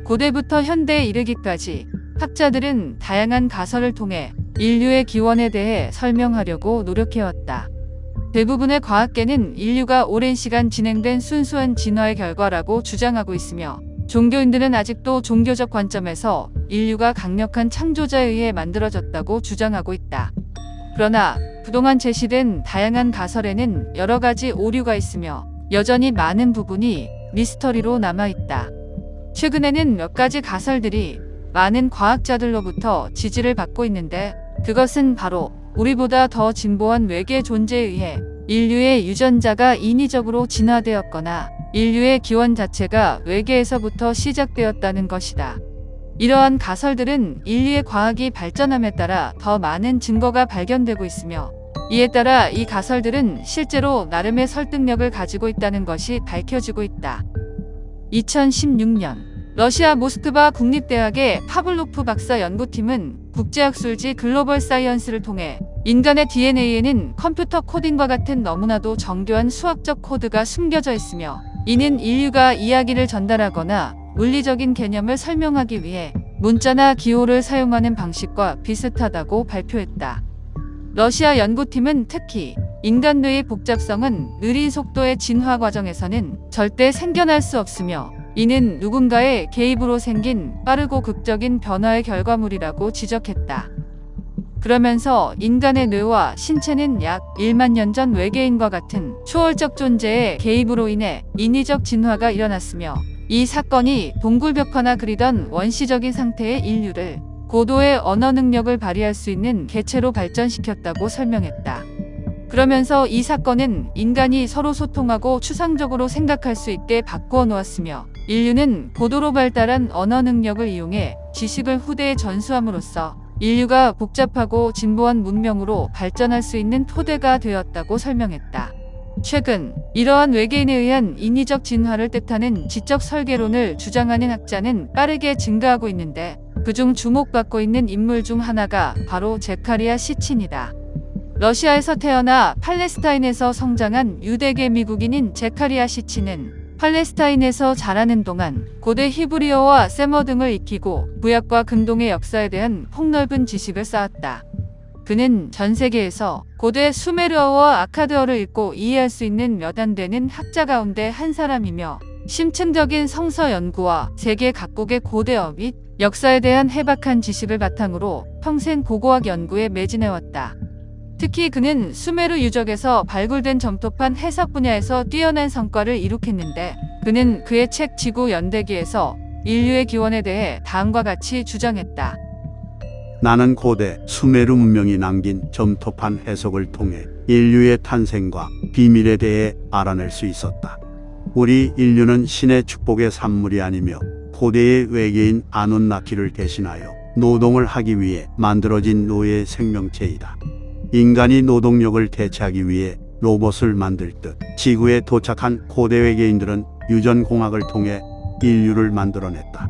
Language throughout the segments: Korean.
고대부터 현대에 이르기까지 학자들은 다양한 가설을 통해 인류의 기원에 대해 설명하려고 노력해왔다. 대부분의 과학계는 인류가 오랜 시간 진행된 순수한 진화의 결과라고 주장하고 있으며, 종교인들은 아직도 종교적 관점에서 인류가 강력한 창조자에 의해 만들어졌다고 주장하고 있다. 그러나 그동안 제시된 다양한 가설에는 여러 가지 오류가 있으며 여전히 많은 부분이 미스터리로 남아있다. 최근에는 몇 가지 가설들이 많은 과학자들로부터 지지를 받고 있는데, 그것은 바로 우리보다 더 진보한 외계 존재에 의해 인류의 유전자가 인위적으로 진화되었거나 인류의 기원 자체가 외계에서부터 시작되었다는 것이다. 이러한 가설들은 인류의 과학이 발전함에 따라 더 많은 증거가 발견되고 있으며, 이에 따라 이 가설들은 실제로 나름의 설득력을 가지고 있다는 것이 밝혀지고 있다. 2016년 러시아 모스크바 국립대학의 파블로프 박사 연구팀은 국제학술지 글로벌 사이언스를 통해 인간의 DNA에는 컴퓨터 코딩과 같은 너무나도 정교한 수학적 코드가 숨겨져 있으며, 이는 인류가 이야기를 전달하거나 물리적인 개념을 설명하기 위해 문자나 기호를 사용하는 방식과 비슷하다고 발표했다. 러시아 연구팀은 특히 인간 뇌의 복잡성은 느린 속도의 진화 과정에서는 절대 생겨날 수 없으며, 이는 누군가의 개입으로 생긴 빠르고 극적인 변화의 결과물이라고 지적했다. 그러면서 인간의 뇌와 신체는 약 1만 년 전 외계인과 같은 초월적 존재의 개입으로 인해 인위적 진화가 일어났으며, 이 사건이 동굴벽화나 그리던 원시적인 상태의 인류를 고도의 언어 능력을 발휘할 수 있는 개체로 발전시켰다고 설명했다. 그러면서 이 사건은 인간이 서로 소통하고 추상적으로 생각할 수 있게 바꾸어 놓았으며, 인류는 고도로 발달한 언어 능력을 이용해 지식을 후대에 전수함으로써 인류가 복잡하고 진보한 문명으로 발전할 수 있는 토대가 되었다고 설명했다. 최근 이러한 외계인에 의한 인위적 진화를 뜻하는 지적 설계론을 주장하는 학자는 빠르게 증가하고 있는데, 그중 주목받고 있는 인물 중 하나가 바로 제카리아 시친이다. 러시아에서 태어나 팔레스타인에서 성장한 유대계 미국인인 제카리아 시친은 팔레스타인에서 자라는 동안 고대 히브리어와 세머 등을 익히고 구약과 근동의 역사에 대한 폭넓은 지식을 쌓았다. 그는 전 세계에서 고대 수메르어와 아카드어를 읽고 이해할 수 있는 몇 안 되는 학자 가운데 한 사람이며, 심층적인 성서 연구와 세계 각국의 고대어 및 역사에 대한 해박한 지식을 바탕으로 평생 고고학 연구에 매진해왔다. 특히 그는 수메르 유적에서 발굴된 점토판 해석 분야에서 뛰어난 성과를 이룩했는데, 그는 그의 책 지구 연대기에서 인류의 기원에 대해 다음과 같이 주장했다. 나는 고대 수메르 문명이 남긴 점토판 해석을 통해 인류의 탄생과 비밀에 대해 알아낼 수 있었다. 우리 인류는 신의 축복의 산물이 아니며 고대의 외계인 아눈나키를 대신하여 노동을 하기 위해 만들어진 노예 생명체이다. 인간이 노동력을 대체하기 위해 로봇을 만들 듯 지구에 도착한 고대 외계인들은 유전공학을 통해 인류를 만들어냈다.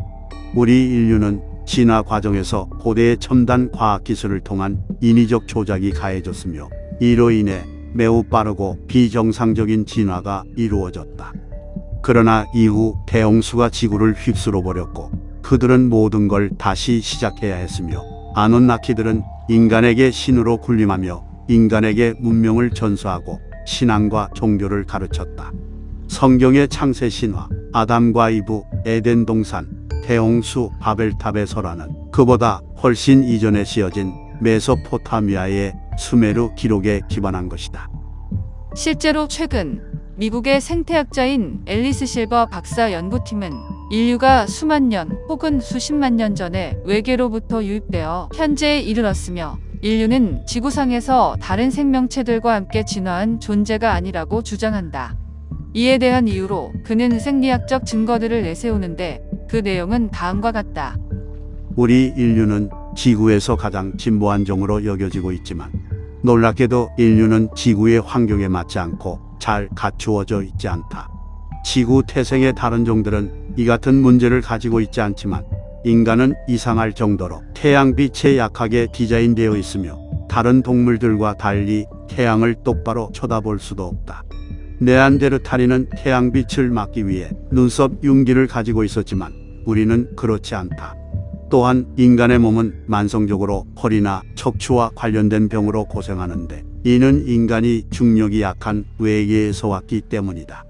우리 인류는 진화 과정에서 고대의 첨단 과학기술을 통한 인위적 조작이 가해졌으며, 이로 인해 매우 빠르고 비정상적인 진화가 이루어졌다. 그러나 이후 대홍수가 지구를 휩쓸어 버렸고, 그들은 모든 걸 다시 시작해야 했으며, 아눈나키들은 인간에게 신으로 군림하며 인간에게 문명을 전수하고 신앙과 종교를 가르쳤다. 성경의 창세 신화, 아담과 이브, 에덴 동산, 대홍수, 바벨탑의 설화는 그보다 훨씬 이전에 지어진 메소포타미아의 수메르 기록에 기반한 것이다. 실제로 최근 미국의 생태학자인 앨리스 실버 박사 연구팀은 인류가 수만 년 혹은 수십만 년 전에 외계로부터 유입되어 현재에 이르렀으며, 인류는 지구상에서 다른 생명체들과 함께 진화한 존재가 아니라고 주장한다. 이에 대한 이유로 그는 생리학적 증거들을 내세우는데, 그 내용은 다음과 같다. 우리 인류는 지구에서 가장 진보한 종으로 여겨지고 있지만, 놀랍게도 인류는 지구의 환경에 맞지 않고 잘 갖추어져 있지 않다. 지구 태생의 다른 종들은 이 같은 문제를 가지고 있지 않지만, 인간은 이상할 정도로 태양빛에 약하게 디자인되어 있으며, 다른 동물들과 달리 태양을 똑바로 쳐다볼 수도 없다. 네안데르탈인은 태양빛을 막기 위해 눈썹 융기를 가지고 있었지만, 우리는 그렇지 않다. 또한 인간의 몸은 만성적으로 허리나 척추와 관련된 병으로 고생하는데 이는 인간이 중력이 약한 외계에서 왔기 때문이다.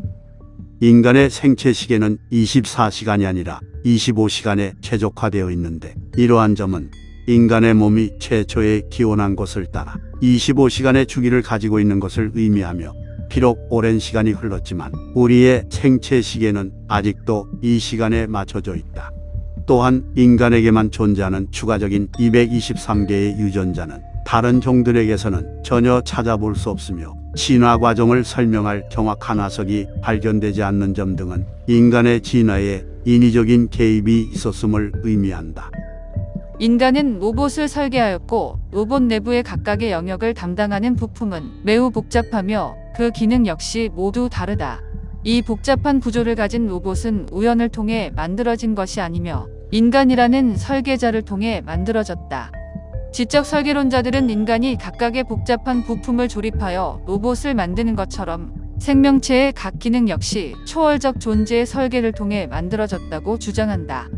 인간의 생체 시계는 24시간이 아니라 25시간에 최적화되어 있는데 이러한 점은 인간의 몸이 최초에 기원한 것을 따라 25시간의 주기를 가지고 있는 것을 의미하며 비록 오랜 시간이 흘렀지만 우리의 생체 시계는 아직도 이 시간에 맞춰져 있다. 또한 인간에게만 존재하는 추가적인 223개의 유전자는 다른 종들에게서는 전혀 찾아볼 수 없으며 진화 과정을 설명할 정확한 화석이 발견되지 않는 점 등은 인간의 진화에 인위적인 개입이 있었음을 의미한다. 인간은 로봇을 설계하였고 로봇 내부의 각각의 영역을 담당하는 부품은 매우 복잡하며 그 기능 역시 모두 다르다. 이 복잡한 구조를 가진 로봇은 우연을 통해 만들어진 것이 아니며 인간이라는 설계자를 통해 만들어졌다. 지적 설계론자들은 인간이 각각의 복잡한 부품을 조립하여 로봇을 만드는 것처럼 생명체의 각 기능 역시 초월적 존재의 설계를 통해 만들어졌다고 주장한다.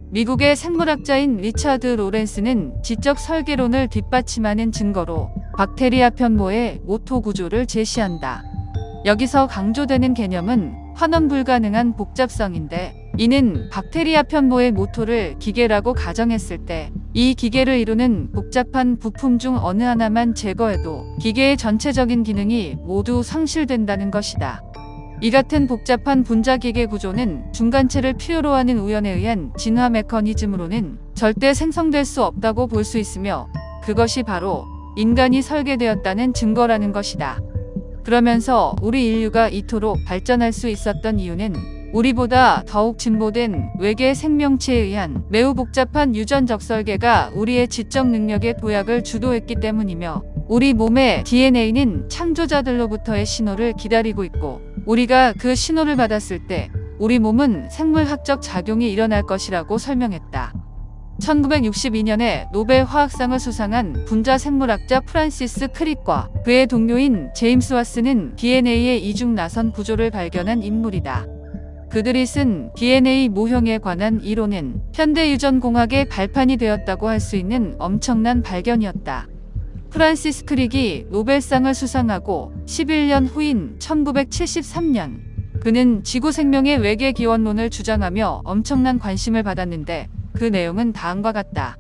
미국의 생물학자인 리차드 로렌스는 지적 설계론을 뒷받침하는 증거로 박테리아 편모의 모토 구조를 제시한다. 여기서 강조되는 개념은 환원 불가능한 복잡성인데 이는 박테리아 편모의 모토를 기계라고 가정했을 때 이 기계를 이루는 복잡한 부품 중 어느 하나만 제거해도 기계의 전체적인 기능이 모두 상실된다는 것이다. 이 같은 복잡한 분자 기계 구조는 중간체를 필요로 하는 우연에 의한 진화 메커니즘으로는 절대 생성될 수 없다고 볼 수 있으며 그것이 바로 인간이 설계되었다는 증거라는 것이다. 그러면서 우리 인류가 이토록 발전할 수 있었던 이유는 우리보다 더욱 진보된 외계 생명체에 의한 매우 복잡한 유전적 설계가 우리의 지적 능력의 도약을 주도했기 때문이며 우리 몸의 DNA는 창조자들로부터의 신호를 기다리고 있고 우리가 그 신호를 받았을 때 우리 몸은 생물학적 작용이 일어날 것이라고 설명했다. 1962년에 노벨 화학상을 수상한 분자 생물학자 프란시스 크릭과 그의 동료인 제임스 와스는 DNA의 이중 나선 구조를 발견한 인물이다. 그들이 쓴 DNA 모형에 관한 이론은 현대 유전공학의 발판이 되었다고 할 수 있는 엄청난 발견이었다. 프란시스 크릭이 노벨상을 수상하고 11년 후인 1973년 그는 지구 생명의 외계 기원론을 주장하며 엄청난 관심을 받았는데 그 내용은 다음과 같다.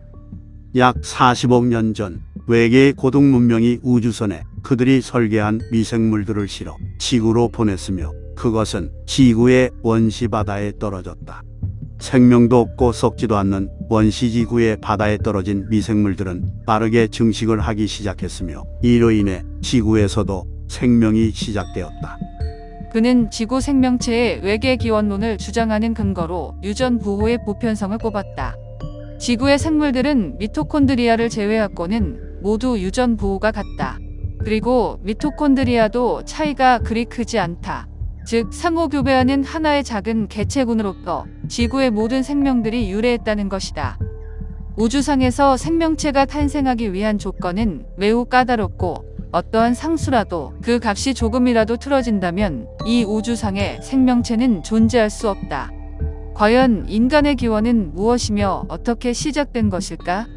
약 40억 년 전 외계의 고등 문명이 우주선에 그들이 설계한 미생물들을 실어 지구로 보냈으며 그것은 지구의 원시 바다에 떨어졌다. 생명도 없고 썩지도 않는 원시 지구의 바다에 떨어진 미생물들은 빠르게 증식을 하기 시작했으며 이로 인해 지구에서도 생명이 시작되었다. 그는 지구 생명체의 외계 기원론을 주장하는 근거로 유전 보호의 보편성을 꼽았다. 지구의 생물들은 미토콘드리아를 제외하고는 모두 유전 보호가 같다. 그리고 미토콘드리아도 차이가 그리 크지 않다. 즉 상호교배하는 하나의 작은 개체군으로부터 지구의 모든 생명들이 유래했다는 것이다. 우주상에서 생명체가 탄생하기 위한 조건은 매우 까다롭고 어떠한 상수라도 그 값이 조금이라도 틀어진다면 이 우주상에 생명체는 존재할 수 없다. 과연 인간의 기원은 무엇이며 어떻게 시작된 것일까?